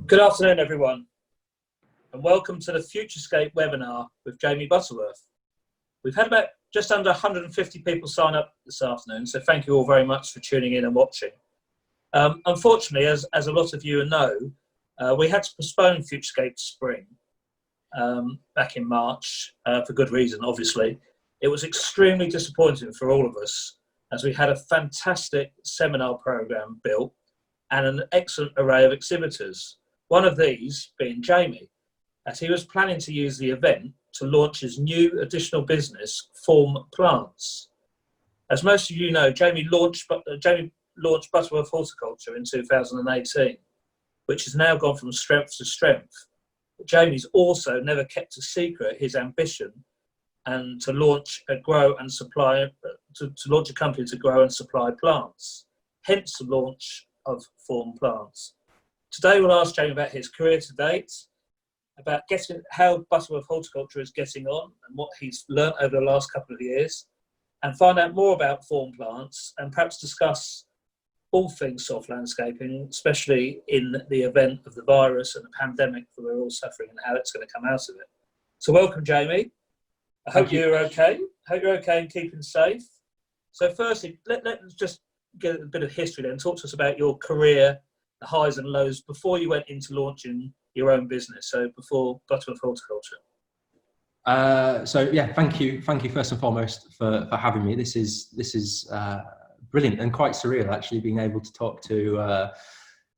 Good afternoon, everyone, and welcome to the FutureScape webinar with Jamie Butterworth. We've had about just under 150 people sign up this afternoon, so thank you all very much for tuning in and watching. Unfortunately, as a lot of you know, we had to postpone FutureScape to spring back in March for good reason, obviously. It was extremely disappointing for all of us as we had a fantastic seminar program built and an excellent array of exhibitors. One of these being Jamie, as he was planning to use the event to launch his new additional business, Form Plants. As most of you know, Jamie launched Butterworth Horticulture in 2018, which has now gone from strength to strength. But Jamie's also never kept a secret his ambition and to launch a company to grow and supply plants, hence the launch of Form Plants. Today we'll ask Jamie about his career to date, about how Butterworth Horticulture is getting on and what he's learnt over the last couple of years, and find out more about Form Plants and perhaps discuss all things soft landscaping, especially in the event of the virus and the pandemic that we're all suffering and how it's going to come out of it. So welcome, Jamie. I hope you're okay. Hope you're okay and keeping safe. So firstly, let's just get a bit of history then. Talk to us about your career, the highs and lows before you went into launching your own business. So before Butterworth Horticulture. So yeah, thank you first and foremost for having me. This is brilliant and quite surreal, actually, being able to talk to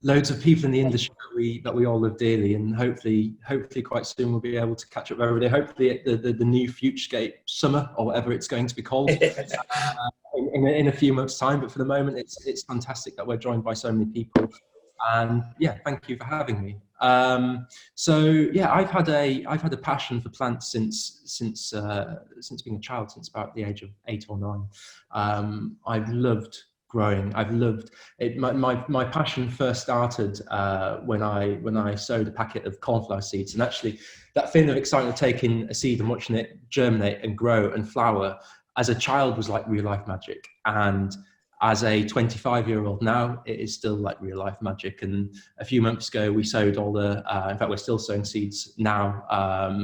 loads of people in the industry that we all love dearly, and hopefully quite soon we'll be able to catch up every day. Hopefully at the new FutureScape summer, or whatever it's going to be called, in a few months' time. But for the moment, it's fantastic that we're joined by so many people. And yeah, thank you for having me. So yeah, I've had a passion for plants since being a child, since about the age of 8 or 9. I've loved growing. I've loved it. My passion first started when I sowed a packet of cornflower seeds, and actually that feeling of excitement of taking a seed and watching it germinate and grow and flower as a child was like real life magic. And as a 25-year-old now, it is still like real life magic. And a few months ago, we sowed all the, in fact, we're still sowing seeds now,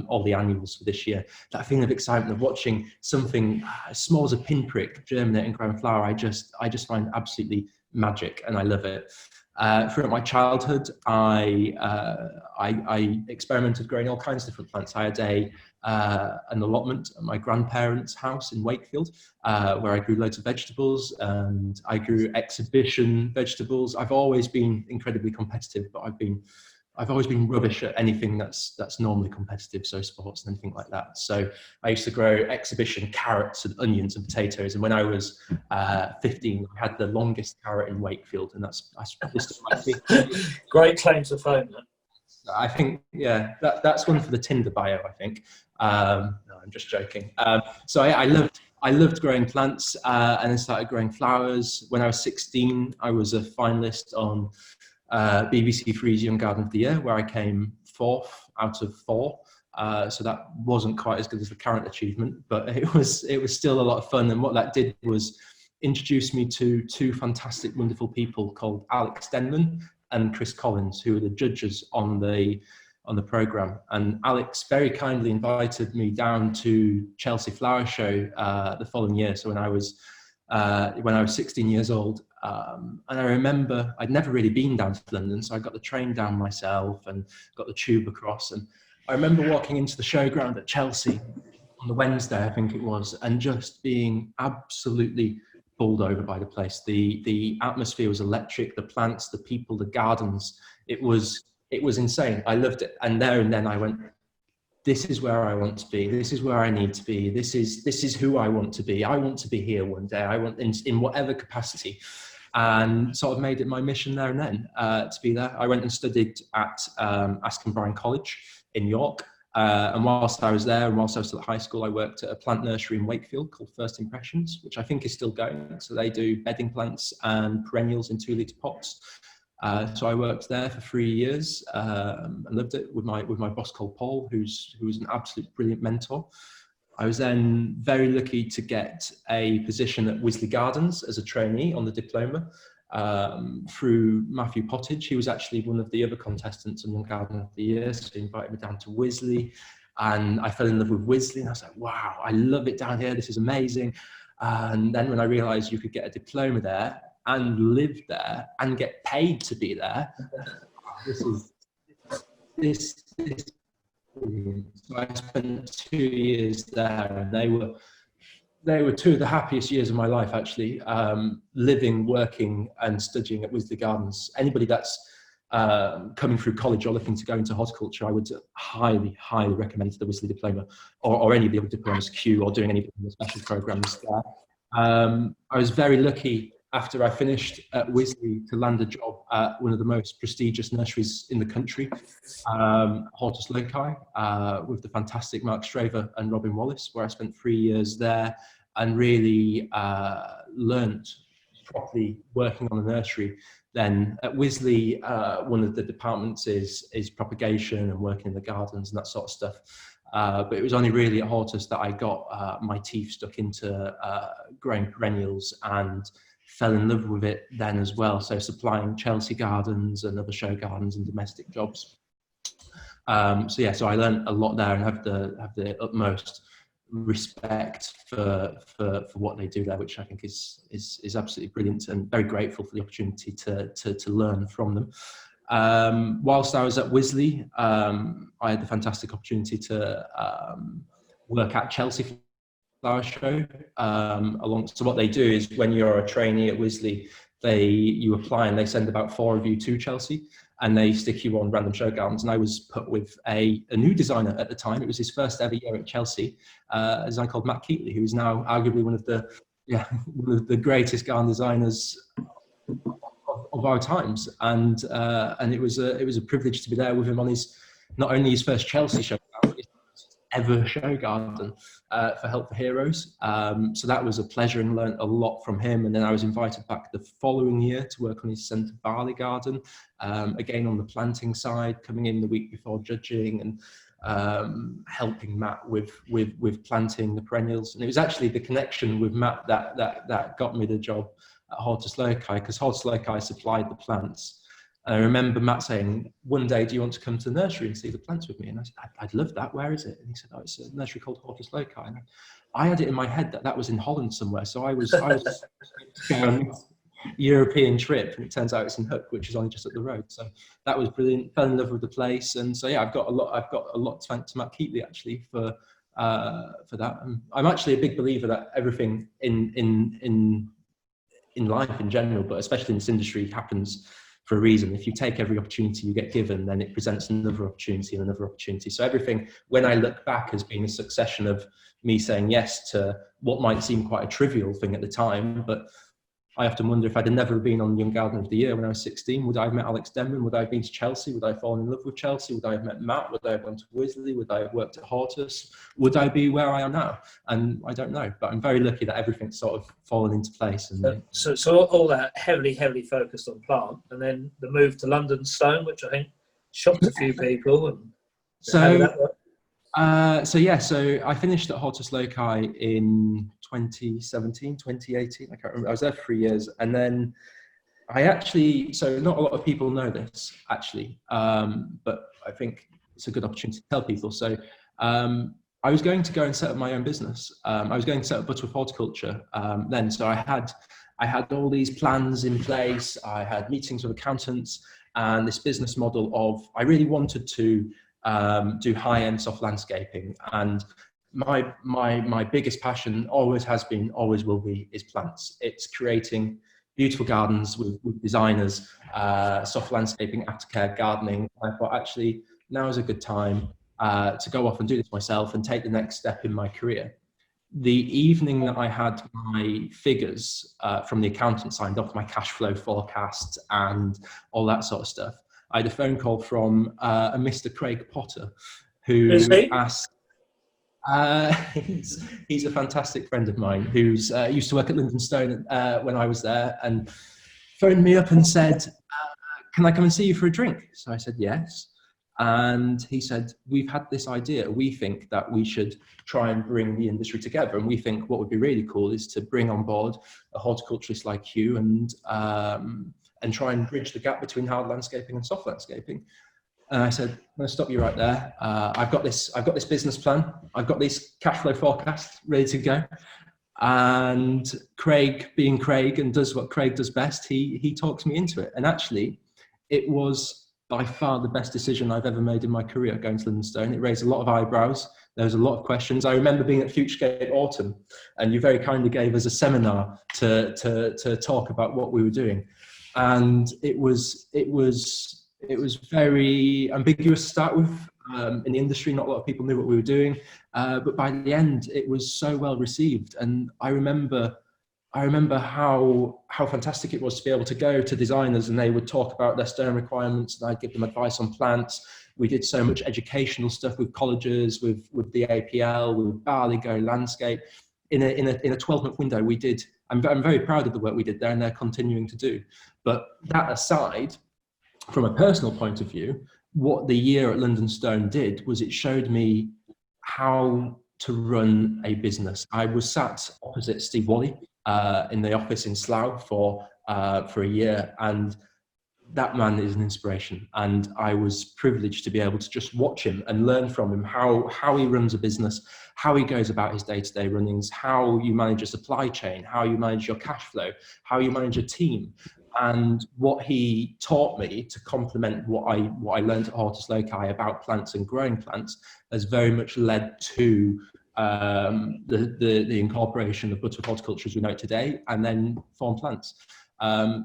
all the annuals for this year. That feeling of excitement of watching something as small as a pinprick germinate and grow and flower, I just find absolutely magic, and I love it. Throughout my childhood, I experimented growing all kinds of different plants. I had an allotment at my grandparents' house in Wakefield, where I grew loads of vegetables, and I grew exhibition vegetables. I've always been incredibly competitive, but I've always been rubbish at anything that's normally competitive, so sports and anything like that. So I used to grow exhibition carrots and onions and potatoes. And when I was 15, I had the longest carrot in Wakefield, and that's probably still my big. Great claim to fame. I think, yeah, that's one for the Tinder bio, I think. No, I'm just joking. So I loved growing plants, and then started growing flowers. When I was 16, I was a finalist on BBC Three's Young Garden of the Year, where I came 4th out of 4. So that wasn't quite as good as the current achievement, but it was still a lot of fun. And what that did was introduce me to 2 fantastic, wonderful people called Alex Denman and Chris Collins, who were the judges on the programme. And Alex very kindly invited me down to Chelsea Flower Show the following year. So when I was 16 years old, and I remember I'd never really been down to London, so I got the train down myself and got the tube across. And I remember walking into the showground at Chelsea on the Wednesday, I think it was, and just being absolutely bowled over by the place. The atmosphere was electric, the plants, the people, the gardens. It was insane. I loved it. And there and then I went, this is where I want to be. This is where I need to be. This is who I want to be. I want to be here one day. I want in whatever capacity. And sort of made it my mission there and then to be there. I went and studied at Askham Bryan College in York. And whilst I was there, and whilst I was still at high school, I worked at a plant nursery in Wakefield called First Impressions, which I think is still going. So they do bedding plants and perennials in 2-litre pots. So I worked there for 3 years and loved it with my boss called Paul, who was an absolute brilliant mentor. I was then very lucky to get a position at Wisley Gardens as a trainee on the diploma. through Matthew Pottage. He was actually one of the other contestants on Young Gardener of the Year, so he invited me down to Wisley, and I fell in love with Wisley, and I was like, wow, I love it down here, this is amazing. And then when I realised you could get a diploma there and live there and get paid to be there, this brilliant. So I spent 2 years there, and they were two of the happiest years of my life, actually, living, working and studying at Wisley Gardens. Anybody that's coming through college or looking to go into horticulture, I would highly, highly recommend the Wisley Diploma, or any of the other diplomas, Q, or doing any of the special programs there. I was very lucky after I finished at Wisley to land a job at one of the most prestigious nurseries in the country, Hortus Loci, with the fantastic Mark Straver and Robin Wallace, where I spent 3 years there and really learnt properly working on the nursery. Then at Wisley, one of the departments is propagation and working in the gardens and that sort of stuff. But it was only really at Hortus that I got my teeth stuck into growing perennials and fell in love with it then as well. So supplying Chelsea gardens and other show gardens and domestic jobs. So I learned a lot there and have the utmost respect for what they do there, which I think is absolutely brilliant, and very grateful for the opportunity to learn from them. Whilst I was at Wisley, I had the fantastic opportunity to work at Chelsea Flower Show. So what they do is, when you're a trainee at Wisley, you apply and they send about 4 of you to Chelsea, and they stick you on random show gardens. And I was put with a new designer at the time. It was his first ever year at Chelsea, a designer called Matt Keatley, who is now arguably one of the greatest garden designers of our times. And it was a privilege to be there with him on not only his first Chelsea show garden, but his first ever show garden for Help for Heroes. So that was a pleasure, and learned a lot from him. And then I was invited back the following year to work on his centre barley garden, again on the planting side, coming in the week before judging and helping Matt with planting the perennials. And it was actually the connection with Matt that got me the job at Hortus Loci, because Hortus Loci supplied the plants. And I remember Matt saying, one day, do you want to come to the nursery and see the plants with me? And I said, I'd love that. Where is it? And he said, oh, it's a nursery called Hortus Loci. And I had it in my head that was in Holland somewhere. So I was going on a European trip, and it turns out it's in Hook, which is only just up the road. So that was brilliant. Fell in love with the place. And so, yeah, I've got a lot to thank to Matt Keatley, actually, for that. And I'm actually a big believer that everything in life in general, but especially in this industry, happens for a reason. If you take every opportunity you get given, then it presents another opportunity and another opportunity. So everything, when I look back, has been a succession of me saying yes to what might seem quite a trivial thing at the time, but I often wonder, if I'd have never been on Young Gardener of the Year when I was 16, would I have met Alex Denman? Would I have been to Chelsea? Would I have fallen in love with Chelsea? Would I have met Matt? Would I have gone to Wisley? Would I have worked at Hortus? Would I be where I am now? And I don't know, but I'm very lucky that everything's sort of fallen into place. And so all that heavily focused on plant, and then the move to London Stone, which I think shocked a few people. And how did that work? So I finished at Hortus Loci in 2017, 2018. I can't remember. I was there for 3 years, and then so not a lot of people know this actually, but I think it's a good opportunity to tell people. So I was going to go and set up my own business. I was going to set up Butterworth Horticulture then. So I had all these plans in place. I had meetings with accountants and this business model of, I really wanted to do high-end soft landscaping, and my biggest passion always has been, always will be, is plants. It's creating beautiful gardens with designers, soft landscaping, aftercare, gardening. I thought, actually, now is a good time to go off and do this myself and take the next step in my career. The evening that I had my figures from the accountant signed off, my cash flow forecast and all that sort of stuff, I had a phone call from a Mr. Craig Potter, who asked, he's a fantastic friend of mine who's used to work at Linden Stone when I was there, and phoned me up and said, can I come and see you for a drink? So I said yes. And he said, we've had this idea. We think that we should try and bring the industry together. And we think what would be really cool is to bring on board a horticulturist like you and try and bridge the gap between hard landscaping and soft landscaping. And I said, I'm going to stop you right there. I've got this business plan. I've got these cash flow forecasts ready to go. And Craig, being Craig and does what Craig does best, he talks me into it. And actually, it was by far the best decision I've ever made in my career going to London Stone. It raised a lot of eyebrows. There was a lot of questions. I remember being at FutureScape Autumn, and you very kindly gave us a seminar to talk about what we were doing. And it was very ambiguous to start with. In the industry, not a lot of people knew what we were doing, but by the end, it was so well received. And I remember how fantastic it was to be able to go to designers and they would talk about their stone requirements and I'd give them advice on plants. We did so much educational stuff with colleges, with the APL, with Barley Go Landscape. In a 12-month window, we did. I'm very proud of the work we did there, and they're continuing to do. But that aside, from a personal point of view, what the year at London Stone did was it showed me how to run a business. I was sat opposite Steve Wally in the office in Slough for a year, and that man is an inspiration. And I was privileged to be able to just watch him and learn from him how he runs a business, how he goes about his day-to-day runnings, how you manage a supply chain, how you manage your cash flow, how you manage a team. And what he taught me to complement what I learned at Hortus Loci about plants and growing plants has very much led to the incorporation of Butterworth horticulture as we know it today, and then Fawn Plants.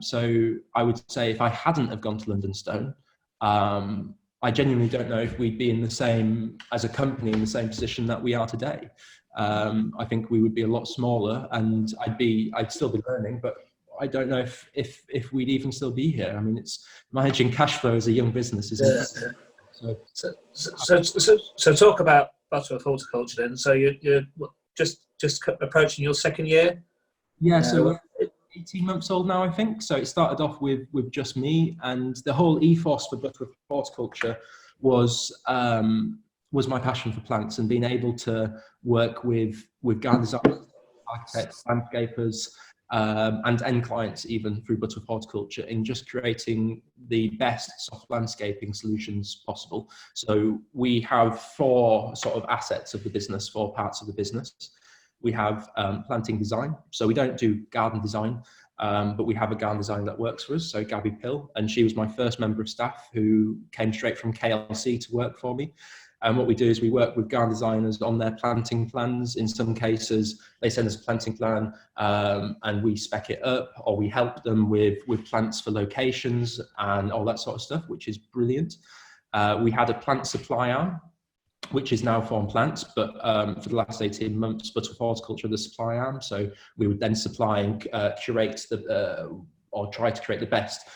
So I would say if I hadn't have gone to London Stone, I genuinely don't know if we'd be in the same, as a company, in the same position that we are today. I think we would be a lot smaller, and I'd still be learning, but I don't know if we'd even still be here. I mean, it's managing cash flow as a young business, isn't it? So talk about Butterworth horticulture then. So you're just approaching your second year? Yeah, so we're 18 months old now, I think. So it started off with just me, and the whole ethos for Butterworth horticulture was my passion for plants and being able to work with garden designers, architects, landscapers, and end clients even through Butterworth horticulture in just creating the best soft landscaping solutions possible. So we have four sort of assets of the business, four parts of the business. We have planting design. So we don't do garden design, but we have a garden designer that works for us. So Gabby Pill, and she was my first member of staff who came straight from KLC to work for me. And what we do is we work with garden designers on their planting plans. In some cases, they send us a planting plan and we spec it up, or we help them with plants for locations and all that sort of stuff, which is brilliant. We had a plant supply arm, which is now Fawn Plants, but for the last 18 months, Butterworth horticulture, the supply arm. So we would then supply and curate or try to create the best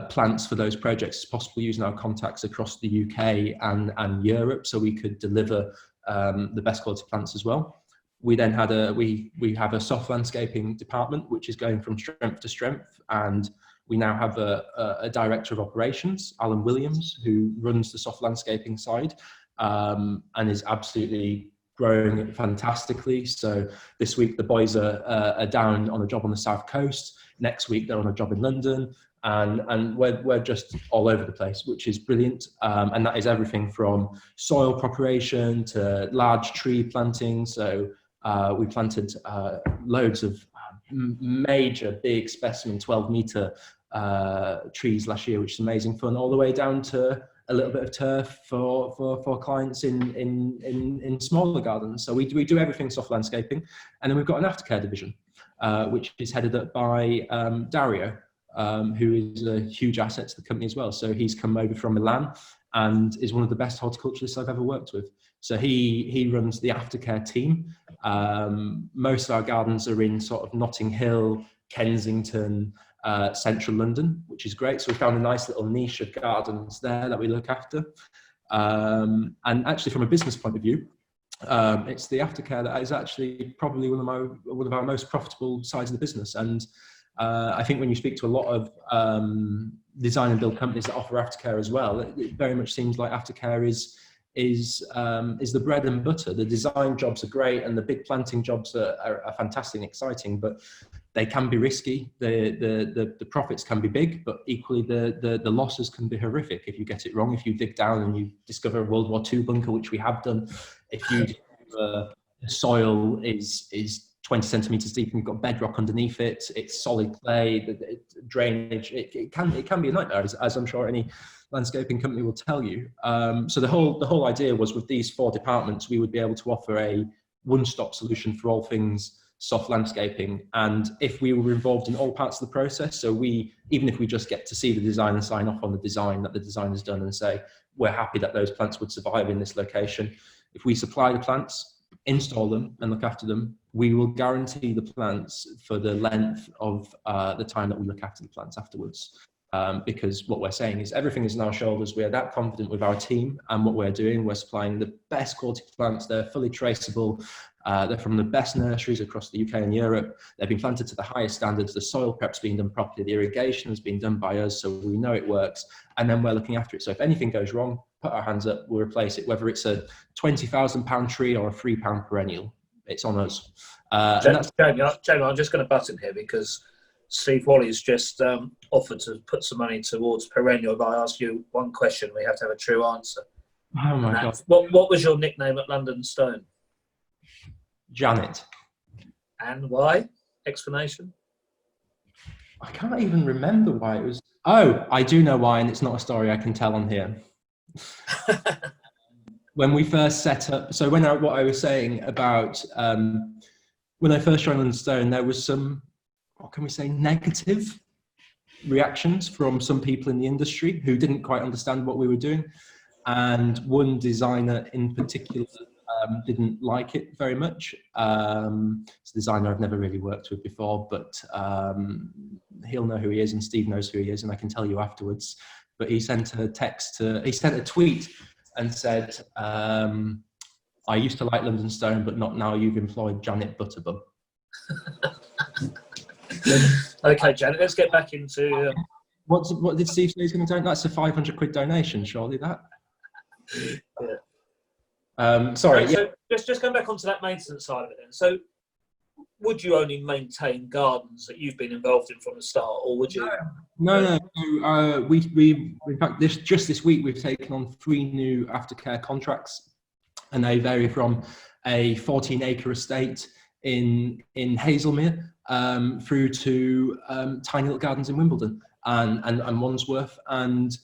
plants for those projects as possible, using our contacts across the UK and Europe, so we could deliver the best quality plants as well. We then had we have a soft landscaping department, which is going from strength to strength, and we now have a director of operations, Alan Williams, who runs the soft landscaping side and is absolutely growing it fantastically. So this week the boys are down on a job on the south coast. Next week they're on a job in London. And we're just all over the place, which is brilliant. And that is everything from soil preparation to large tree planting. So we planted loads of major big specimen 12-meter trees last year, which is amazing fun, all the way down to a little bit of turf for clients in smaller gardens. So we do everything soft landscaping. And then we've got an aftercare division, which is headed up by Dario, who is a huge asset to the company as well. So he's come over from Milan and is one of the best horticulturists I've ever worked with. So he runs the aftercare team. Most of our gardens are in sort of Notting Hill, Kensington, central London, which is great. So we found a nice little niche of gardens there that we look after. And actually from a business point of view, it's the aftercare that is actually probably one of our most profitable sides of the business. And I think when you speak to a lot of design and build companies that offer aftercare as well, it very much seems like aftercare is the bread and butter. The design jobs are great, and the big planting jobs are fantastic and exciting, but they can be risky. The profits can be big, but equally the losses can be horrific if you get it wrong. If you dig down and you discover a World War II bunker, which we have done, if you the soil is 20 centimeters deep and you've got bedrock underneath it, it's solid clay, the drainage, it can be a nightmare, as I'm sure any landscaping company will tell you. So the whole idea was, with these 4 departments, we would be able to offer a one-stop solution for all things soft landscaping. And if we were involved in all parts of the process, so even if we just get to see the design and sign off on the design that the designer's done and say, we're happy that those plants would survive in this location, if we supply the plants, install them and look after them, we will guarantee the plants for the length of the time that we look after the plants afterwards. Because what we're saying is everything is on our shoulders. We are that confident with our team and what we're doing. We're supplying the best quality plants. They're fully traceable. They're from the best nurseries across the UK and Europe. They've been planted to the highest standards. The soil prep's been done properly. The irrigation has been done by us, so we know it works. And then we're looking after it. So if anything goes wrong, put our hands up, we'll replace it, whether it's a £20,000 tree or a £3 perennial. It's on us. Jamie, I'm just going to butt in here because Steve Wally's just offered to put some money towards perennial. If I ask you one question, we have to have a true answer. Oh my God. What was your nickname at London Stone? Janet. And why? Explanation? I can't even remember why it was. Oh, I do know why, and it's not a story I can tell on here. When we first set up, so what I was saying about when I first joined London Stone, there was some, what can we say, negative reactions from some people in the industry who didn't quite understand what we were doing. And one designer in particular didn't like it very much. It's a designer I've never really worked with before, but he'll know who he is and Steve knows who he is, and I can tell you afterwards. But he sent a tweet and said, I used to like London Stone, but not now you've employed Janet Butterbum. Okay, Janet, let's get back into... What did Steve say he's going to donate? That's a £500 donation, surely that? Yeah. Sorry. So just going back onto that maintenance side of it then. So would you only maintain gardens that you've been involved in from the start, or would you? No. We in fact this week we've taken on 3 new aftercare contracts, and they vary from a 14-acre estate in Hazelmere through to tiny little gardens in Wimbledon and Wandsworth, and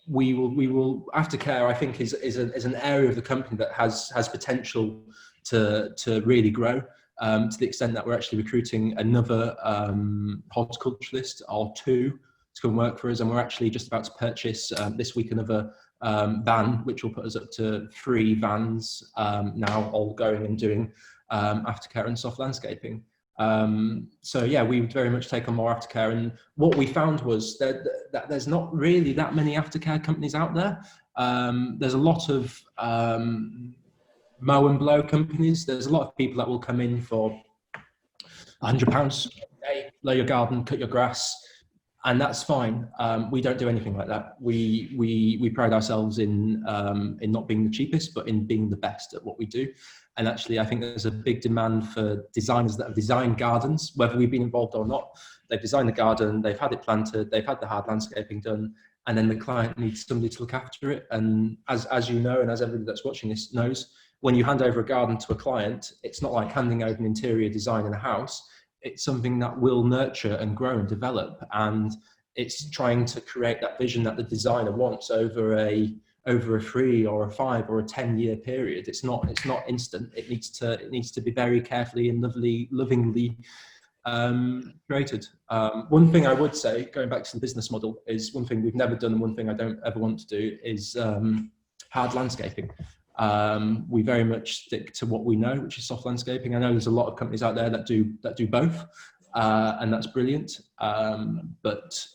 we will aftercare, I think, is an area of the company that has potential to really grow, to the extent that we're actually recruiting another horticulturalist or 2 to come work for us, and we're actually just about to purchase this week another van, which will put us up to 3 vans now, all going and doing aftercare and soft landscaping. So yeah, we would very much take on more aftercare, and what we found was that there's not really that many aftercare companies out there. There's a lot of mow and blow companies. There's a lot of people that will come in for £100 a day, blow your garden, cut your grass, and that's fine. We don't do anything like that. We pride ourselves in not being the cheapest, but in being the best at what we do. And actually, I think there's a big demand for designers that have designed gardens, whether we've been involved or not. They've designed the garden, they've had it planted, they've had the hard landscaping done, and then the client needs somebody to look after it. And as you know, and as everybody that's watching this knows, when you hand over a garden to a client, it's not like handing over an interior design in a house. It's something that will nurture and grow and develop, and it's trying to create that vision that the designer wants over a 3 or a 5 or a 10-year period. It's not instant. It needs to be very carefully and lovingly created. One thing I would say, going back to the business model, is one thing we've never done and one thing I don't ever want to do is hard landscaping. We very much stick to what we know, which is soft landscaping. I know there's a lot of companies out there that do both, and that's brilliant. But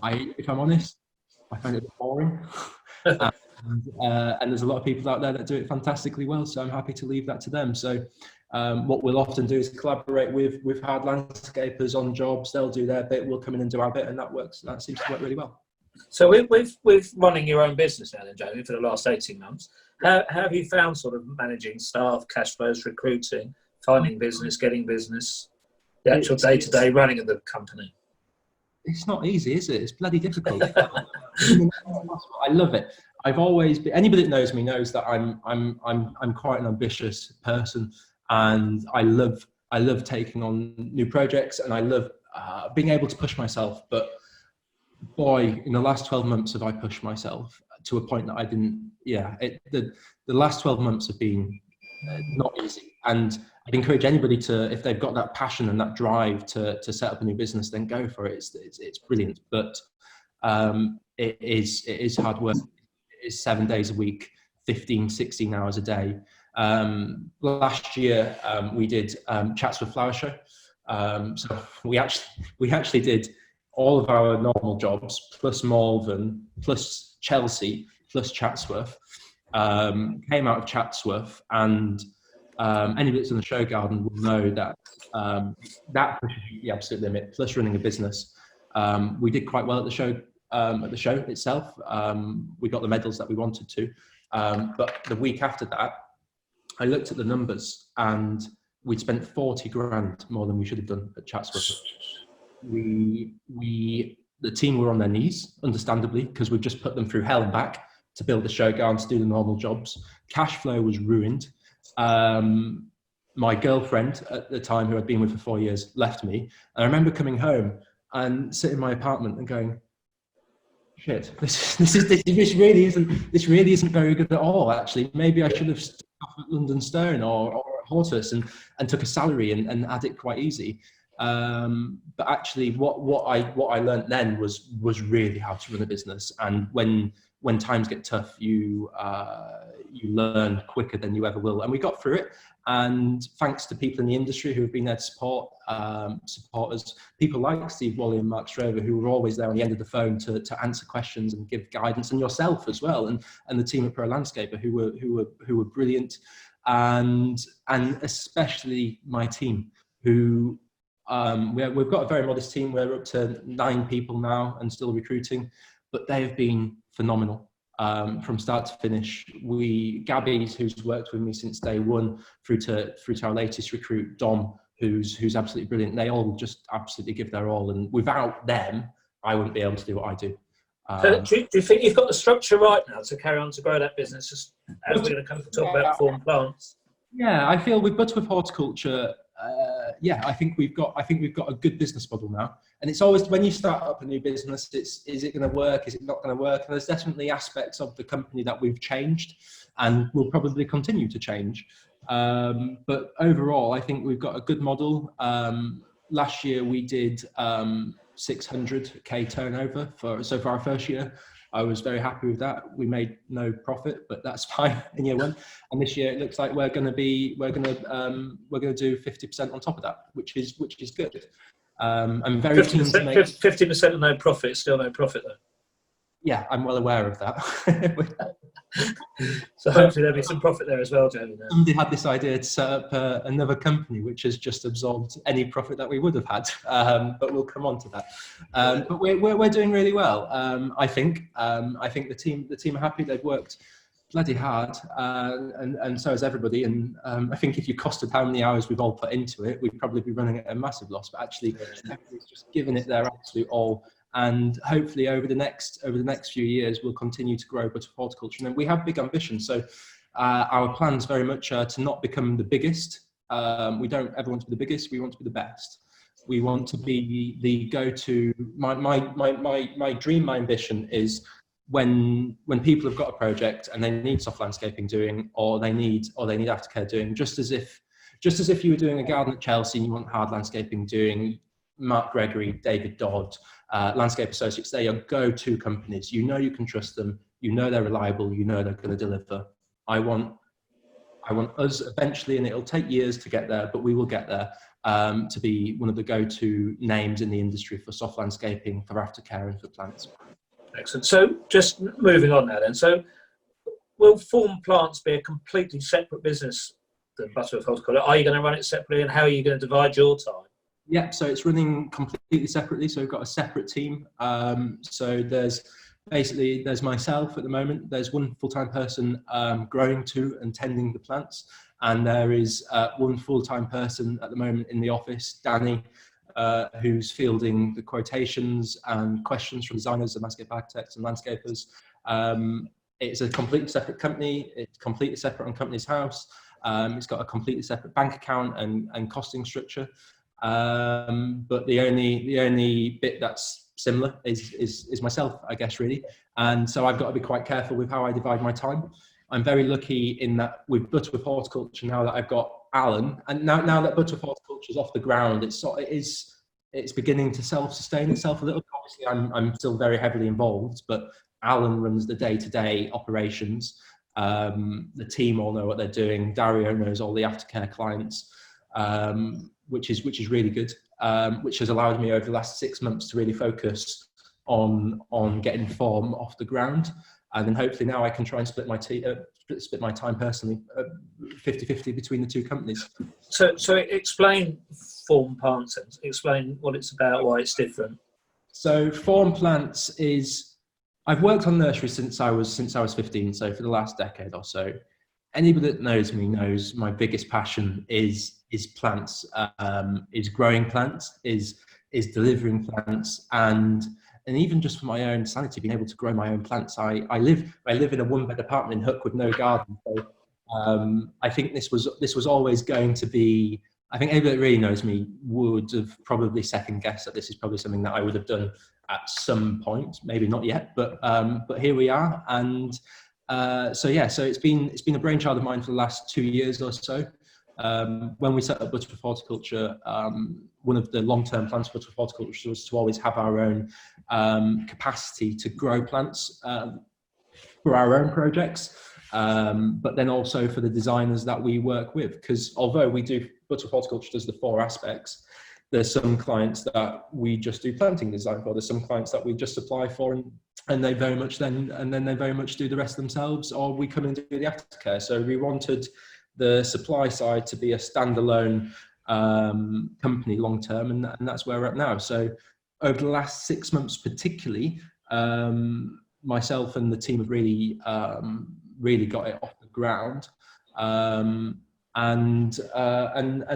if I'm honest, I find it boring. And there's a lot of people out there that do it fantastically well. So I'm happy to leave that to them. So what we'll often do is collaborate with hard landscapers on jobs. They'll do their bit, we'll come in and do our bit, and that seems to work really well. So with running your own business now then, Jamie, for the last 18 months, how have you found sort of managing staff, cash flows, recruiting, finding business, getting business, the actual day-to-day running of the company? It's not easy, is it? It's bloody difficult. I love it. I've always been, anybody that knows me knows that I'm quite an ambitious person, and I love taking on new projects, and I love being able to push myself. But boy, in the last 12 months have I pushed myself to a point that I didn't. The last 12 months have been not easy, and I'd encourage anybody to, if they've got that passion and that drive to set up a new business, then go for it. It's brilliant, but it is hard work. It is 7 days a week, 15, 16 hours a day. Last year we did Chatsworth Flower Show. So we actually did all of our normal jobs, plus Malvern, plus Chelsea, plus Chatsworth. Came out of Chatsworth, and anybody that's in the show garden will know that that pushes you the absolute limit, plus running a business. We did quite well at the show itself. We got the medals that we wanted to, but the week after that, I looked at the numbers, and we'd spent 40 grand more than we should have done at Chatsworth. The team were on their knees, understandably, because we've just put them through hell and back to build the show ground, to do the normal jobs. Cash flow was ruined. My girlfriend at the time, who I'd been with for 4 years, left me. And I remember coming home and sitting in my apartment and going, shit, this really isn't very good at all, actually. Maybe I should have stuck off at London Stone or at Hortus and took a salary and had it quite easy. But actually what I learned then was really how to run a business. And when times get tough, you learn quicker than you ever will. And we got through it. And thanks to people in the industry who have been there to support us, people like Steve Wally and Mark Strover, who were always there on the end of the phone to answer questions and give guidance, and yourself as well, and the team at Pro Landscaper who were brilliant, and especially my team who. We've got a very modest team. We're up to 9 people now and still recruiting, but they have been phenomenal from start to finish. Gabby's, who's worked with me since day one, through to our latest recruit, Dom, who's absolutely brilliant. They all just absolutely give their all, and without them, I wouldn't be able to do what I do. So do you think you've got the structure right now to carry on to grow that business, just as we're going to come to talk about form plants? Yeah, I feel with Butterworth Horticulture, I think we've got a good business model now. And it's always, when you start up a new business, is it going to work? Is it not going to work? And there's definitely aspects of the company that we've changed and will probably continue to change. But overall, I think we've got a good model. Last year we did 600k turnover for our first year. I was very happy with that. We made no profit, but that's fine in year one. And this year it looks like we're going to do 50% on top of that, which is good. I'm very keen to make 50% of no profit is still no profit, though. Yeah, I'm well aware of that. So hopefully there'll be some profit there as well, Jamie. Somebody had this idea to set up another company, which has just absorbed any profit that we would have had. But we'll come on to that. But we're doing really well. I think the team are happy. They've worked bloody hard, and so has everybody. And I think if you costed how many hours we've all put into it, we'd probably be running at a massive loss. But actually, everybody's just given it their absolute all. And hopefully over the next few years, we'll continue to grow Butterworth Horticulture. And we have big ambitions. So our plans very much are to not become the biggest. We don't ever want to be the biggest. We want to be the best. We want to be the go-to. My dream, my ambition is when people have got a project and they need soft landscaping doing, or they need aftercare doing, just as if you were doing a garden at Chelsea and you want hard landscaping doing, Mark Gregory, David Dodd, Landscape Associates, they are go-to companies. You know you can trust them. You know they're reliable. You know they're going to deliver. I want us eventually, and it'll take years to get there, but we will get there, to be one of the go-to names in the industry for soft landscaping, for aftercare, and for plants. Excellent. So just moving on now then. So will Form Plants be a completely separate business than Butterworth Horticulture? Are you going to run it separately, and how are you going to divide your time? Yeah, so it's running completely separately. So we've got a separate team. So there's myself at the moment. There's one full-time person growing to and tending the plants. And there is one full-time person at the moment in the office, Danny, who's fielding the quotations and questions from designers and landscape architects and landscapers. It's a completely separate company. It's completely separate on Company's House. It's got a completely separate bank account and costing structure. But the only bit that's similar is myself, I guess, really. And so I've got to be quite careful with how I divide my time. I'm very lucky in that with Butterworth Horticulture, now that I've got Alan, and now that Butterworth Horticulture is off the ground, it's beginning to self-sustain itself a little. Obviously, I'm still very heavily involved, but Alan runs the day-to-day operations. The team all know what they're doing. Dario knows all the aftercare clients, which is really good. Which has allowed me over the last 6 months to really focus on getting Form off the ground. And then hopefully now I can try and split my time personally 50-50 between the two companies. So explain Form Plants. Explain what it's about, why it's different. So Form Plants is, I've worked on nursery since I was 15. So for the last decade or so. Anybody that knows me knows my biggest passion is plants, is growing plants, is delivering plants, and even just for my own sanity, being able to grow my own plants. I live in a 1-bed apartment in Hook with no garden. So I think this was always going to be. I think anybody that really knows me would have probably second guessed that this is probably something that I would have done at some point, maybe not yet, but here we are. And so it's been a brainchild of mine for the last 2 years or so. When we set up Butterworth Horticulture, one of the long-term plans for Butterworth Horticulture was to always have our own capacity to grow plants for our own projects, but then also for the designers that we work with. Because although Butterworth Horticulture does the 4 aspects, there's some clients that we just do planting design for. There's some clients that we just supply for, and they very much they very much do the rest themselves, or we come and do the aftercare. So we wanted the supply side to be a standalone company long term, and that's where we're at now. So over the last 6 months, particularly, myself and the team have really got it off the ground. And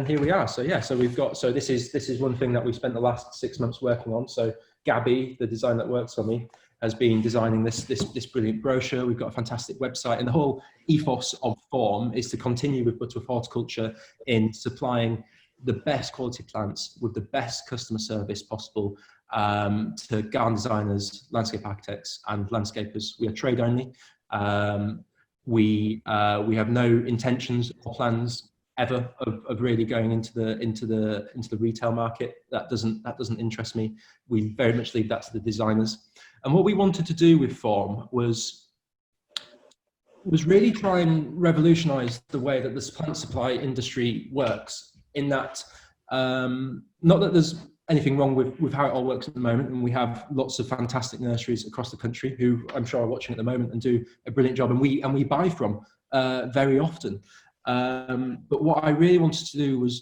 here we are. So this is one thing that we've spent the last 6 months working on. So Gabby, the designer that works for me, has been designing this brilliant brochure. We've got a fantastic website, and the whole ethos of Form is to continue with Butterworth Horticulture in supplying the best quality plants with the best customer service possible to garden designers, landscape architects, and landscapers. We are trade only. We have no intentions or plans ever of really going into the retail market. That doesn't interest me. We very much leave that to the designers. And what we wanted to do with Form was really try and revolutionize the way that this plant supply industry works, in that not that there's anything wrong with how it all works at the moment, and we have lots of fantastic nurseries across the country who I'm sure are watching at the moment and do a brilliant job, and we buy from very often. But what I really wanted to do was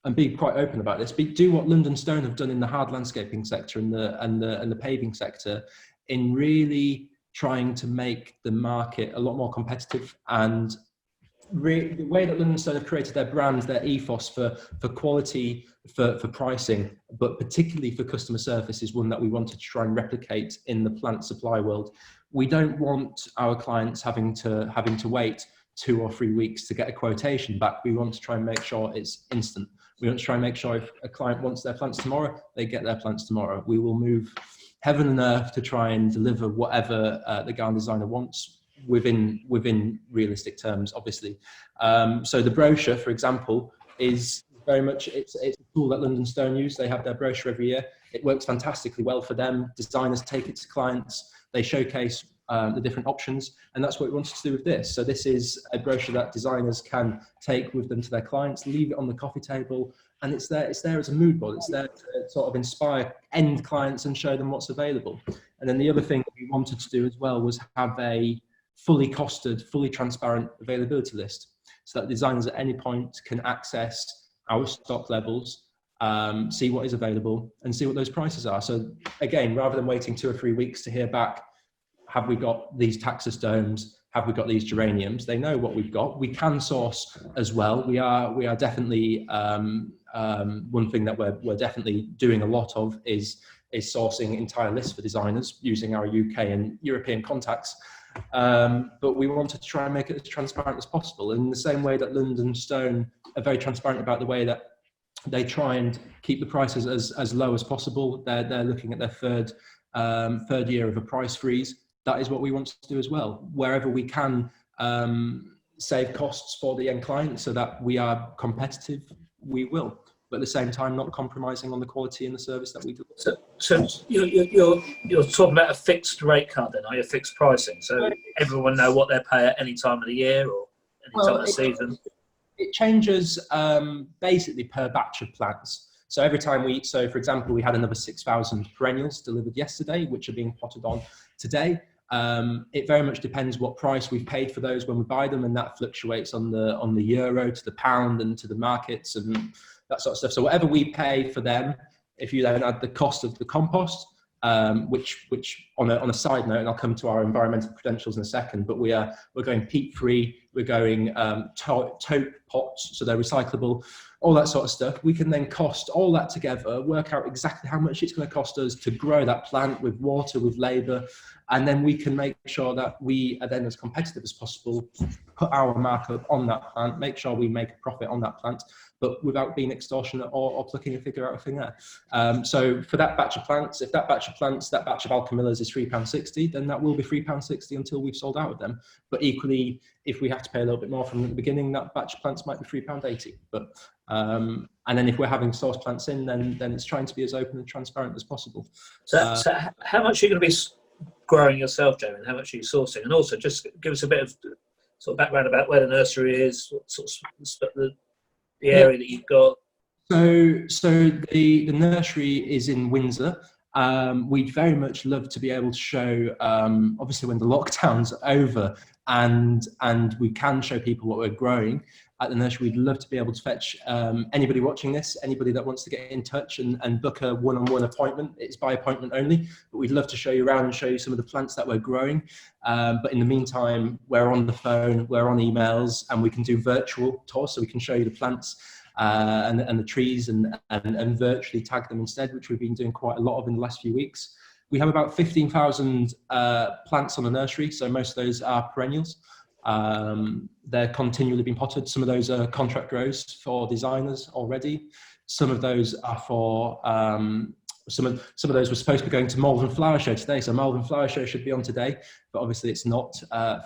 and be quite open about this, do what London Stone have done in the hard landscaping sector and the paving sector, in really trying to make the market a lot more competitive. And the way that London Stone have created their brand, their ethos for quality, for pricing, but particularly for customer service, is one that we wanted to try and replicate in the plant supply world. We don't want our clients having to wait 2 or 3 weeks to get a quotation back. We want to try and make sure it's instant. We want to try and make sure if a client wants their plants tomorrow, they get their plants tomorrow. We will move heaven and earth to try and deliver whatever the garden designer wants within realistic terms, obviously. So the brochure, for example, is very much, it's a tool that London Stone use. They have their brochure every year. It works fantastically well for them. Designers take it to clients. They showcase the different options, and that's what we wanted to do with this. So this is a brochure that designers can take with them to their clients, leave it on the coffee table, and it's there as a mood board. It's there to sort of inspire end clients and show them what's available. And then the other thing that we wanted to do as well was have a fully costed, fully transparent availability list, so that designers at any point can access our stock levels, see what is available, and see what those prices are. So again, rather than waiting 2 or 3 weeks to hear back, have we got these taxostomes? Have we got these geraniums? They know what we've got. We can source as well. We are definitely one thing that we're definitely doing a lot of is sourcing entire lists for designers using our UK and European contacts. But we wanted to try and make it as transparent as possible. In the same way that London Stone are very transparent about the way that they try and keep the prices as low as possible. They're looking at their third year of a price freeze. That is what we want to do as well. Wherever we can save costs for the end client so that we are competitive, we will. But at the same time, not compromising on the quality and the service that we do. So you're talking about a fixed rate card then, are you? Fixed pricing, so everyone know what they pay at any time of the year or any time of the season? It changes basically per batch of plants. So every time so for example, we had another 6,000 perennials delivered yesterday, which are being potted on today. It very much depends what price we've paid for those when we buy them, and that fluctuates on the euro to the pound and to the markets and that sort of stuff. So whatever we pay for them, if you then add the cost of the compost, which on a side note, and I'll come to our environmental credentials in a second, but we're going peat free, we're going tote pots, so they're recyclable, all that sort of stuff. We can then cost all that together, work out exactly how much it's going to cost us to grow that plant with water, with labour, and then we can make sure that we are then as competitive as possible, put our markup on that plant, make sure we make a profit on that plant, but without being extortionate or plucking a figure out of thin air. So for that batch of plants, if that batch of Alchemillas is £3.60, then that will be £3.60 until we've sold out of them. But equally, if we have to pay a little bit more from the beginning, that batch of plants might be £3.80. But and then if we're having source plants in, then it's trying to be as open and transparent as possible. So how much are you going to be growing yourself, Jamie, and how much are you sourcing? And also just give us a bit of sort of background about where the nursery is, what sort of the area that you've got. So the nursery is in Windsor. We'd very much love to be able to show, obviously when the lockdown's over and we can show people what we're growing at the nursery, we'd love to be able to fetch anybody watching this, anybody that wants to get in touch and book a one-on-one appointment. It's by appointment only, but we'd love to show you around and show you some of the plants that we're growing. But in the meantime, we're on the phone, we're on emails, and we can do virtual tours, so we can show you the plants and the trees and virtually tag them instead, which we've been doing quite a lot of in the last few weeks. We have about 15,000 plants on the nursery, so most of those are perennials. They're continually being potted. Some of those are contract grows for designers already. Some of those are for some of those were supposed to be going to Malvern Flower Show today, so Malvern Flower Show should be on today, but obviously it's not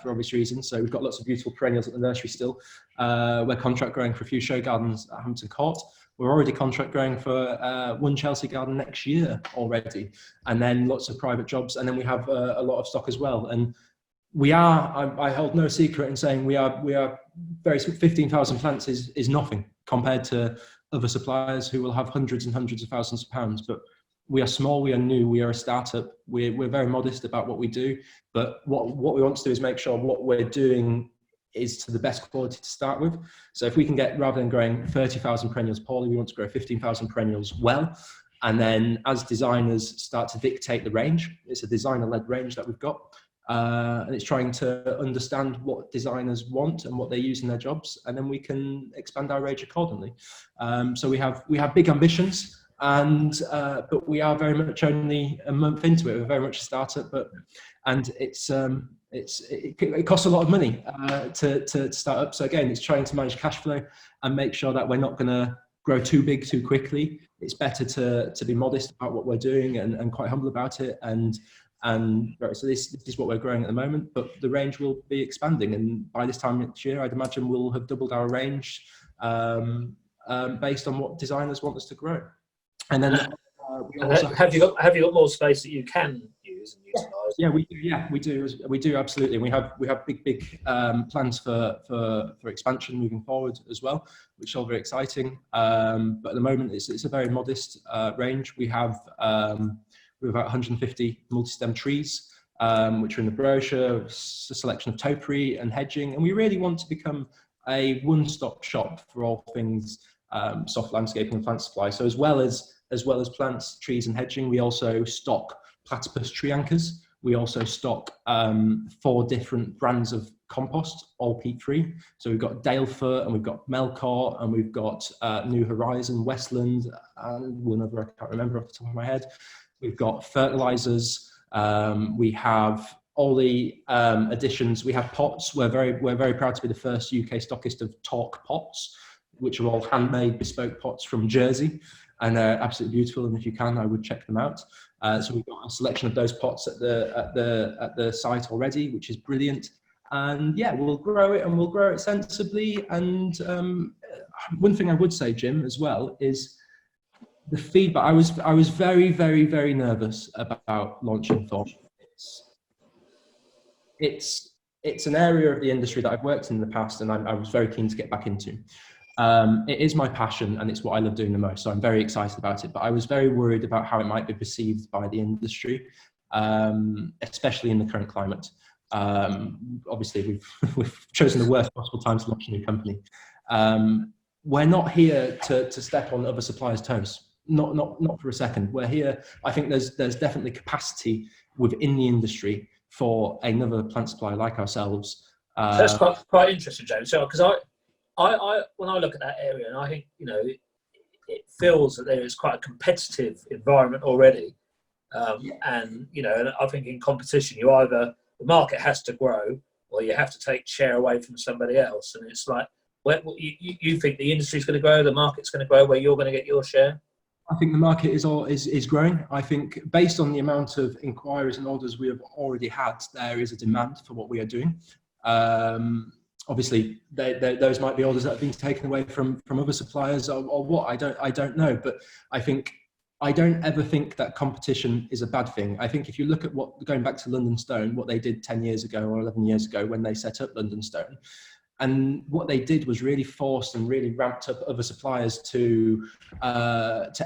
for obvious reasons. So we've got lots of beautiful perennials at the nursery still. We're contract growing for a few show gardens at Hampton Court. We're already contract growing for one Chelsea garden next year already, and then lots of private jobs, and then we have a lot of stock as well. And we are, I hold no secret in saying we are very, 15,000 plants is nothing compared to other suppliers who will have hundreds and hundreds of thousands of pounds. But we are small, we are new, we are a startup. We're very modest about what we do, but what we want to do is make sure what we're doing is to the best quality to start with. So if we can get, rather than growing 30,000 perennials poorly, we want to grow 15,000 perennials well. And then as designers start to dictate the range, it's a designer-led range that we've got. And it's trying to understand what designers want and what they use in their jobs, and then we can expand our range accordingly. So we have big ambitions, and but we are very much only a month into it. We're very much a startup, and it costs a lot of money to start up. So again, it's trying to manage cash flow and make sure that we're not going to grow too big too quickly. It's better to be modest about what we're doing and quite humble about it. And so this is what we're growing at the moment, but the range will be expanding, and by this time next year, I'd imagine we'll have doubled our range based on what designers want us to grow. And then have you got more space that you can use and utilize? Yeah, we do absolutely. We have big plans for expansion moving forward as well, which is all very exciting. But at the moment, it's a very modest range. We have about 150 multi-stem trees which are in the brochure, a selection of topiary and hedging. And we really want to become a one-stop shop for all things soft landscaping and plant supply. So as well as plants, trees and hedging, we also stock platypus tree anchors. We also stock 4 different brands of compost, all peat-free. So we've got Dalefoot, and we've got Melcort, and we've got New Horizon, Westland, and one other I can't remember off the top of my head. We've got fertilizers. We have all the additions. We have pots. We're very proud to be the first UK stockist of Torque pots, which are all handmade bespoke pots from Jersey, and they're absolutely beautiful. And if you can, I would check them out. So we've got a selection of those pots at the site already, which is brilliant. And yeah, we'll grow it, and we'll grow it sensibly. And one thing I would say, Jim, as well, is the feedback. I was very, very, very nervous about launching Thorn. It's an area of the industry that I've worked in the past, and I was very keen to get back into. It is my passion, and it's what I love doing the most, so I'm very excited about it. But I was very worried about how it might be perceived by the industry, especially in the current climate. Obviously, we've chosen the worst possible time to launch a new company. We're not here to step on other suppliers' toes. Not for a second. We're here. I think there's definitely capacity within the industry for another plant supplier like ourselves. So that's quite interesting, James. So because I when I look at that area, and I think, you know, it feels that there is quite a competitive environment already, and you know, and I think in competition, the market has to grow, or you have to take share away from somebody else, and it's like, you think the industry's going to grow, the market's going to grow, where you're going to get your share? I think the market is growing. I think based on the amount of inquiries and orders we have already had, there is a demand for what we are doing. Obviously, those might be orders that have been taken away from other suppliers or what, I don't know. But I don't ever think that competition is a bad thing. I think if you look at going back to London Stone, what they did 10 years ago or 11 years ago when they set up London Stone, and what they did was really forced and really ramped up other suppliers to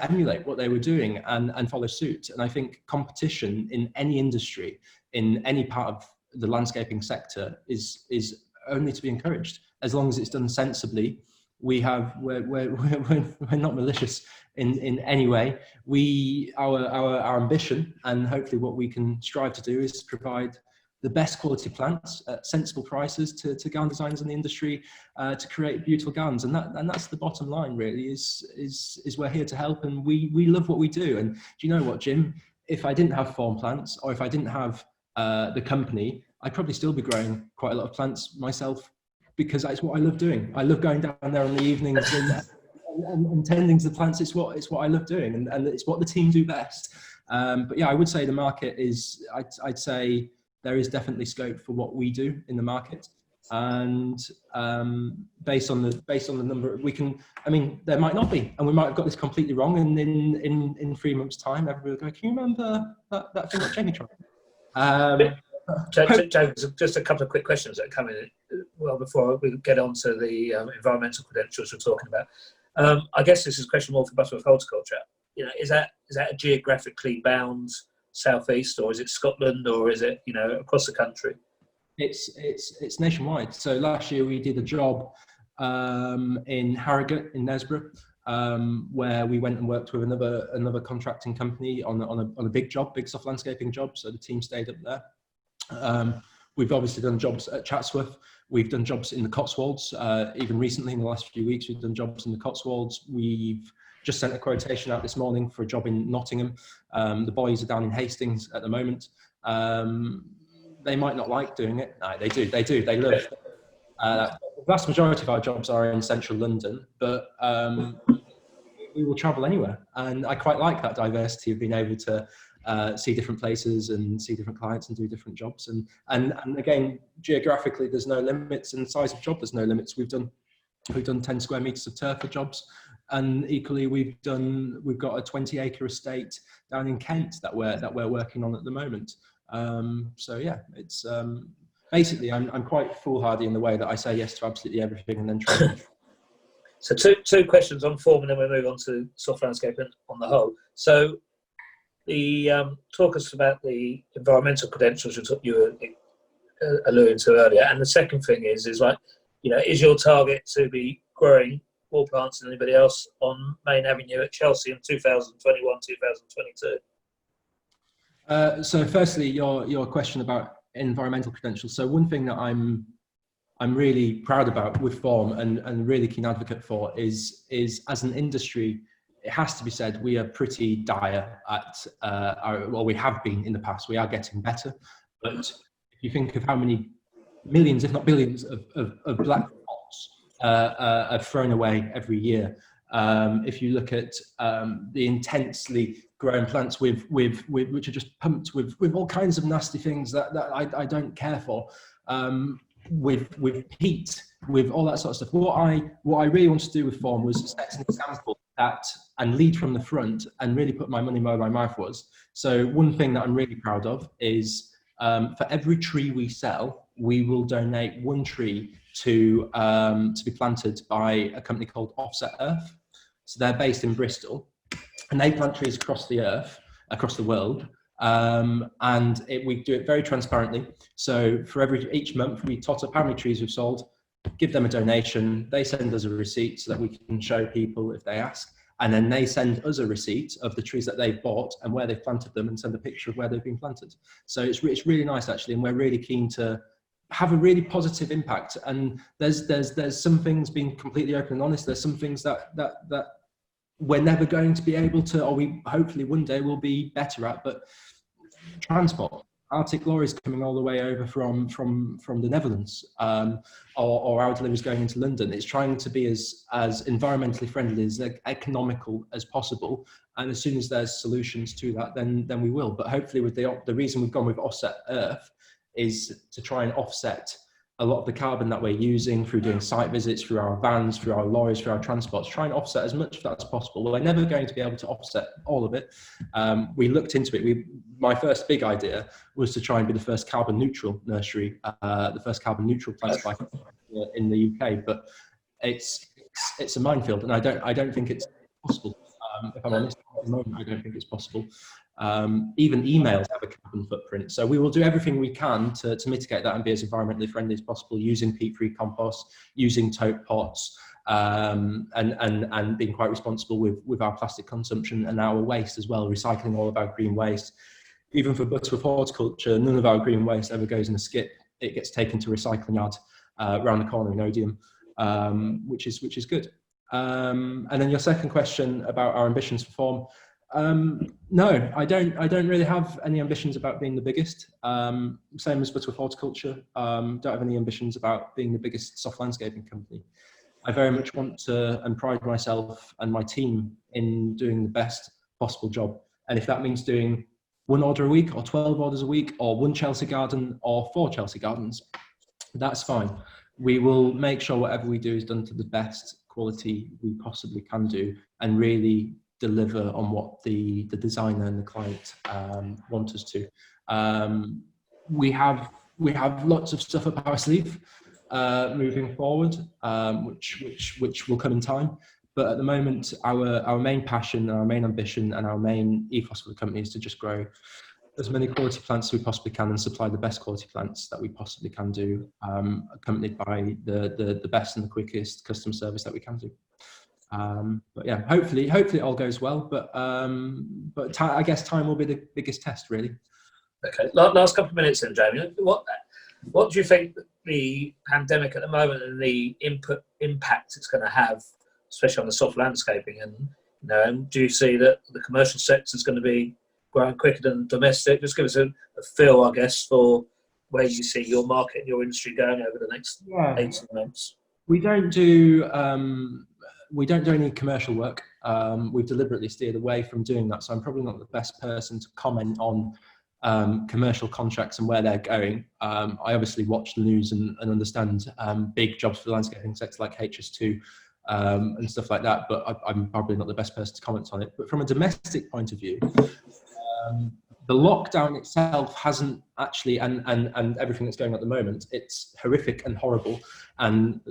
emulate what they were doing and follow suit. And I think competition in any industry, in any part of the landscaping sector, is only to be encouraged, as long as it's done sensibly. We're not malicious in any way. Our ambition, and hopefully what we can strive to do, is provide the best quality plants at sensible prices to garden designers in the industry, to create beautiful gardens. And that's the bottom line, really, is we're here to help, and we love what we do. And do you know what, Jim? If I didn't have Fawn Plants, or if I didn't have the company, I'd probably still be growing quite a lot of plants myself, because that's what I love doing. I love going down there in the evenings and tending to the plants. It's what I love doing, and it's what the team do best. But yeah, I would say the market is, I'd say there is definitely scope for what we do in the market. And based on the number, there might not be, and we might have got this completely wrong, and in 3 months' time, everybody will go, can you remember that thing that Jamie tried? James, just a couple of quick questions that come in before we get on to the environmental credentials we're talking about. I guess this is a question more for Butterworth Horticulture. You know, is that a geographically bound southeast, or is it Scotland, or is it, you know, across the country? It's nationwide. So last year we did a job in Harrogate in Nesborough, where we went and worked with another contracting company on a big soft landscaping job. So the team stayed up there. We've obviously done jobs at Chatsworth. We've done jobs in the Cotswolds. Even recently, in the last few weeks, we've done jobs in the Cotswolds. We've just sent a quotation out this morning for a job in Nottingham. The boys are down in Hastings at the moment. They might not like doing it. No, they do. They love it. The vast majority of our jobs are in central London, but we will travel anywhere. And I quite like that diversity of being able to see different places and see different clients and do different jobs. And again, geographically, there's no limits, and size of job, there's no limits. We've done 10 square meters of turf for jobs. And equally, we've got a 20-acre estate down in Kent that we're working on at the moment. So yeah, it's basically I'm quite foolhardy in the way that I say yes to absolutely everything and then try. So two questions on form, and then we'll move on to soft landscaping on the whole. So talk us about the environmental credentials you were alluding to earlier. And the second thing is like, is your target to be growing more plants than anybody else on Main Avenue at Chelsea in 2021, 2022? So firstly, your question about environmental credentials. So one thing that I'm really proud about with Form and really keen advocate for is as an industry, it has to be said, we are pretty dire at, we have been in the past. We are getting better, but if you think of how many millions, if not billions, of black pots are thrown away every year. If you look at the intensely grown plants with which are just pumped with all kinds of nasty things that I don't care for, with peat, with all that sort of stuff. What I really wanted to do with Form was set an example and lead from the front and really put my money where my mouth was. So one thing that I'm really proud of is for every tree we sell, we will donate one tree to be planted by a company called Offset Earth. So they're based in Bristol, and they plant trees across the earth, across the world. And we do it very transparently. So for each month, we tot up how many trees we've sold, give them a donation. They send us a receipt so that we can show people if they ask. And then they send us a receipt of the trees that they've bought and where they've planted them, and send a picture of where they've been planted. So it's really nice, actually. And we're really keen to have a really positive impact. And there's some things, being completely open and honest, there's some things that we're never going to be able to, or we hopefully one day will be better at. But transport, Arctic lorries coming all the way over from the Netherlands, or our deliveries going into London. It's trying to be as environmentally friendly, as economical as possible. And as soon as there's solutions to that, then we will. But hopefully, with the reason we've gone with Offset Earth is to try and offset a lot of the carbon that we're using through doing site visits, through our vans, through our lorries, through our transports, try and offset as much of that as possible. We're never going to be able to offset all of it. We looked into it. My first big idea was to try and be the first carbon neutral nursery, the first carbon neutral plant supply in the UK, but it's a minefield, and I don't think it's possible. If I'm honest, at the moment, I don't think it's possible. Even emails have a carbon footprint, so we will do everything we can to mitigate that and be as environmentally friendly as possible, using peat-free compost, using tote pots, and being quite responsible with our plastic consumption and our waste as well, recycling all of our green waste. Even for Butterworth Horticulture, none of our green waste ever goes in a skip. It gets taken to a recycling yard around the corner in Odium, which is good. And then your second question about our ambitions for Form. No, I don't really have any ambitions about being the biggest. Same as Butterworth Horticulture. Don't have any ambitions about being the biggest soft landscaping company. I very much want to and pride myself and my team in doing the best possible job. And if that means doing 1 order a week, or 12 orders a week, or 1 Chelsea garden, or 4 Chelsea gardens, that's fine. We will make sure whatever we do is done to the best quality we possibly can do, and really deliver on what the designer and the client want us to. We have lots of stuff up our sleeve moving forward, which will come in time. But at the moment, our main passion, our main ambition, and our main ethos for the company is to just grow as many quality plants as we possibly can and supply the best quality plants that we possibly can do, accompanied by the best and the quickest customer service that we can do. But yeah, hopefully it all goes well. But I guess time will be the biggest test, really. Okay, last couple of minutes then, Jamie. What do you think the pandemic at the moment and the impact it's going to have, especially on the soft landscaping, and do you see that the commercial sector is going to be growing quicker than domestic? Just give us a feel, I guess, for where you see your market and your industry going over the next 18 months. We don't do any commercial work. We've deliberately steered away from doing that, so I'm probably not the best person to comment on commercial contracts and where they're going. I obviously watch the news and understand big jobs for the landscaping sector like HS2 and stuff like that, but I'm probably not the best person to comment on it. But from a domestic point of view, the lockdown itself hasn't actually, and everything that's going on at the moment, it's horrific and horrible and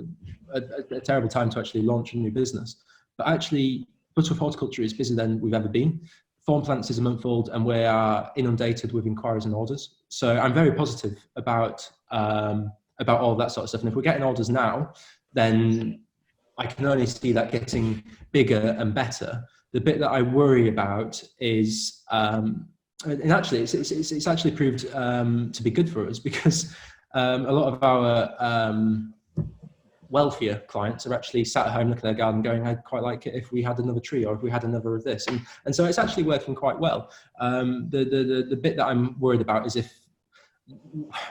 a terrible time to actually launch a new business. But actually, Butterworth Horticulture is busier than we've ever been. Fawn plants is a month old, and we are inundated with inquiries and orders. So I'm very positive about all that sort of stuff. And if we're getting orders now, then I can only see that getting bigger and better. The bit that I worry about is, and actually, it's actually proved to be good for us, because a lot of our wealthier clients are actually sat at home looking at their garden going, I'd quite like it if we had another tree, or if we had another of this. And so it's actually working quite well. The bit that I'm worried about is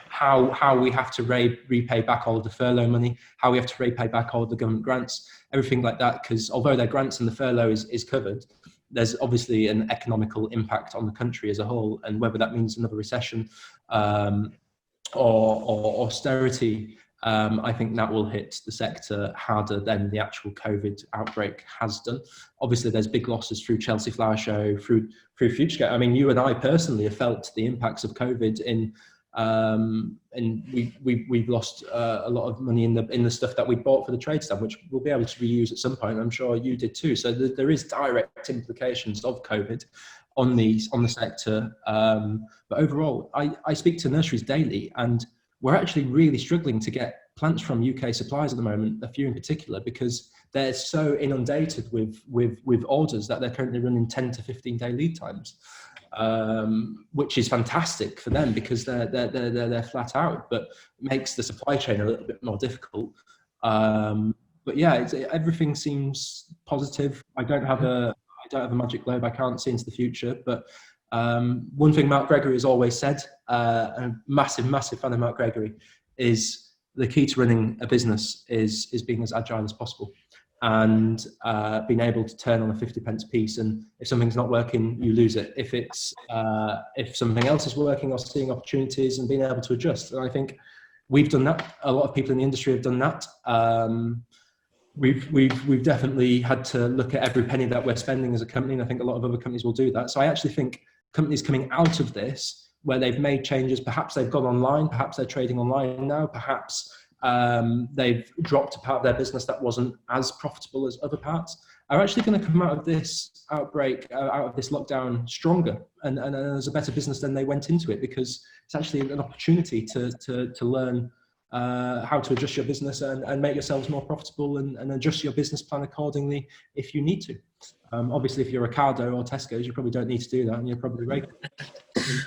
how we have to repay back all of the furlough money, how we have to repay back all of the government grants, everything like that, because although their grants and the furlough is covered, there's obviously an economical impact on the country as a whole, and whether that means another recession or austerity, I think that will hit the sector harder than the actual COVID outbreak has done. Obviously, there's big losses through Chelsea Flower Show, through FutureScape. I mean, you and I personally have felt the impacts of COVID and we've lost a lot of money in the stuff that we bought for the trade stand, which we'll be able to reuse at some point. I'm sure you did too. So there is direct implications of COVID on the sector. But overall, I speak to nurseries daily, and we're actually really struggling to get plants from UK suppliers at the moment, a few in particular, because they're so inundated with orders that they're currently running 10 to 15 day lead times, which is fantastic for them because they're flat out, but makes the supply chain a little bit more difficult. But yeah, everything seems positive. I don't have a magic globe. I can't see into the future, but one thing Mark Gregory has always said, a massive fan of Mark Gregory, is the key to running a business is being as agile as possible, and being able to turn on a 50p piece, and if something's not working, you lose it. If something else is working, or seeing opportunities and being able to adjust. And I think we've done that. A lot of people in the industry have done that. We've definitely had to look at every penny that we're spending as a company, and I think a lot of other companies will do that. So I actually think companies coming out of this, where they've made changes, perhaps they've gone online, perhaps they're trading online now, perhaps they've dropped a part of their business that wasn't as profitable as other parts, are actually going to come out of this outbreak, out of this lockdown stronger and as a better business than they went into it, because it's actually an opportunity to learn how to adjust your business and make yourselves more profitable and adjust your business plan accordingly if you need to. Obviously, if you're Ocado or Tesco's, you probably don't need to do that, and you're probably right.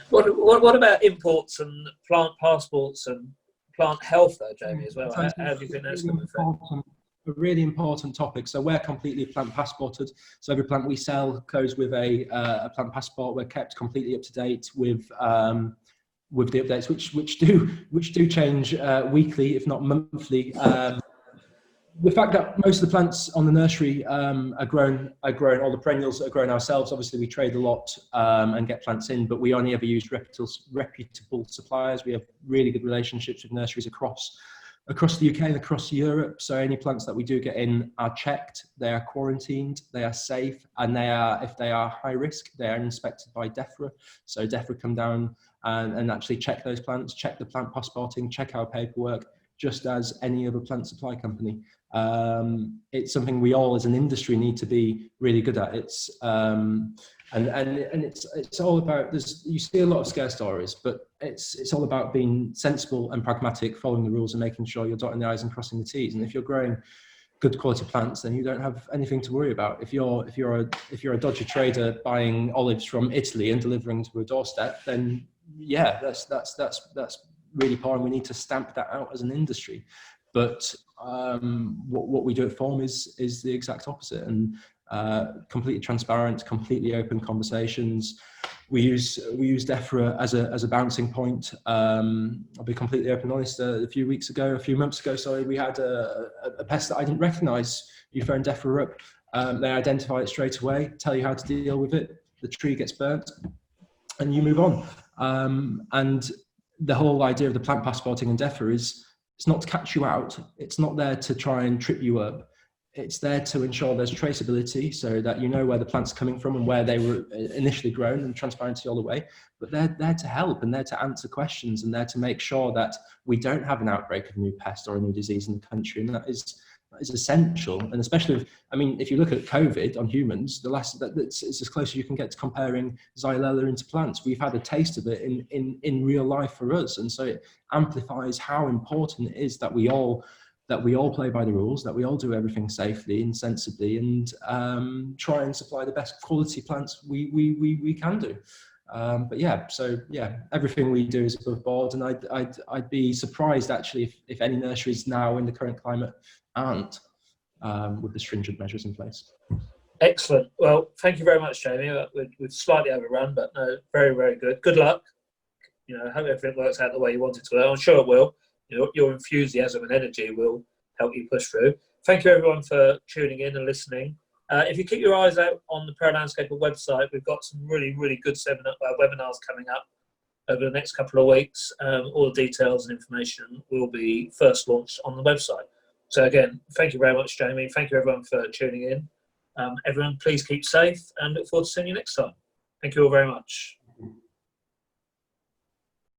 What about imports and plant passports and plant health, though, Jamie, as well? How do you think that's going to affect? A really important topic. So we're completely plant passported. So every plant we sell goes with a plant passport. We're kept completely up to date with the updates, which do change weekly, if not monthly. The fact that most of the plants on the nursery are grown, all the perennials are grown ourselves. Obviously, we trade a lot and get plants in, but we only ever use reputable suppliers. We have really good relationships with nurseries across the UK and across Europe. So any plants that we do get in are checked, they are quarantined, they are safe, and if they are high risk, they are inspected by DEFRA. So DEFRA come down and actually check those plants, check the plant passporting, check our paperwork, just as any other plant supply company. It's something we all as an industry need to be really good at. It's it's all about, you see a lot of scare stories, but it's all about being sensible and pragmatic, following the rules and making sure you're dotting the I's and crossing the T's. And if you're growing good quality plants, then you don't have anything to worry about. If you're a dodgy trader buying olives from Italy and delivering to a doorstep, then yeah, that's really poor, and we need to stamp that out as an industry. But what we do at Form is the exact opposite, and completely transparent, completely open conversations. We use DEFRA as a bouncing point. I'll be completely open and honest. A few months ago, we had a pest that I didn't recognise. You phone DEFRA up, they identify it straight away, tell you how to deal with it. The tree gets burnt, and you move on. And the whole idea of the plant passporting and DEFRA is, it's not to catch you out. It's not there to try and trip you up. It's there to ensure there's traceability, so that you know where the plant's coming from and where they were initially grown, and transparency all the way. But they're there to help, and they're to answer questions, and they're to make sure that we don't have an outbreak of a new pest or a new disease in the country. And that is is essential, and especially if you look at COVID on humans, it's as close as you can get to comparing Xylella into plants. We've had a taste of it in real life for us, and so it amplifies how important it is that we all play by the rules, that we all do everything safely and sensibly, and try and supply the best quality plants we can do. Everything we do is above board, and I'd be surprised actually if any nurseries now in the current climate aren't, with the stringent measures in place. Excellent. Well, thank you very much, Jamie. We've slightly overrun, but no, very, very good. Good luck. I hope everything works out the way you want it to. I'm sure it will. Your enthusiasm and energy will help you push through. Thank you, everyone, for tuning in and listening. If you keep your eyes out on the Pro Landscaper website, we've got some really, really good webinars coming up over the next couple of weeks. All the details and information will be first launched on the website. So again, thank you very much, Jamie. Thank you, everyone, for tuning in. Everyone, please keep safe and look forward to seeing you next time. Thank you all very much.